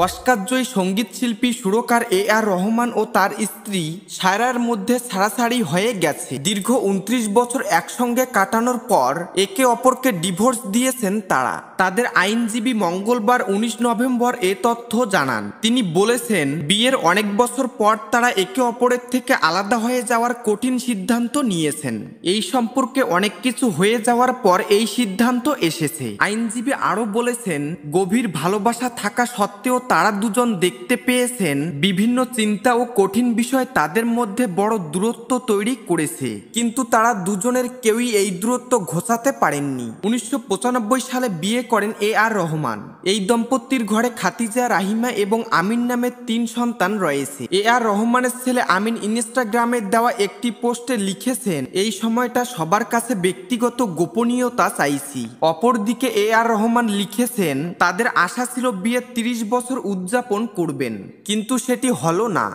অস্কারজয়ী সঙ্গীতশিল্পী সুরকার আর রহমান ও তার স্ত্রী সায়রার মধ্যে ছাড়াছাড়ি হয়ে গেছে। দীর্ঘ 29 বছর একসঙ্গে কাটানোর পর একে অপরকে ডিভোর্স দিয়েছেন তারা। তাদের আইনজীবী মঙ্গলবার 19 নভেম্বর এ তথ্য জানান। তিনি বলেছেন, বিয়ের অনেক বছর পর তারা একে অপরের থেকে আলাদা হয়ে যাওয়ার কঠিন সিদ্ধান্ত নিয়েছেন। এই সম্পর্কে অনেক কিছু হয়ে যাওয়ার পর এই সিদ্ধান্ত এসেছে। আইনজীবী আরও বলেছেন, গভীর ভালোবাসা থাকা সত্ত্বেও তারা দুজন দেখতে পেয়েছেন বিভিন্ন চিন্তা ও কঠিন বিষয় তাদের মধ্যে বড় দূরত্ব তৈরি করেছে, কিন্তু তারা দুজনের কেউই এই দূরত্ব ঘোচাতে পারেননি। 1995 সালে বিয়ে করেন আর রহমান। এই দম্পতির ঘরে খাদিজা, রাহিমা এবং আমিন নামের 3 সন্তান রয়েছে। আর রহমানের ছেলে আমিন ইনস্টাগ্রামে দেওয়া একটি পোস্টে লিখেছেন, এই সময়টা সবার কাছে ব্যক্তিগত গোপনীয়তা চাইছি। অপরদিকে আর রহমান লিখেছেন, তাদের আশা ছিল বিয়ের 30 বছর উদযাপন করবেন, কিন্তু সেটি হলো না।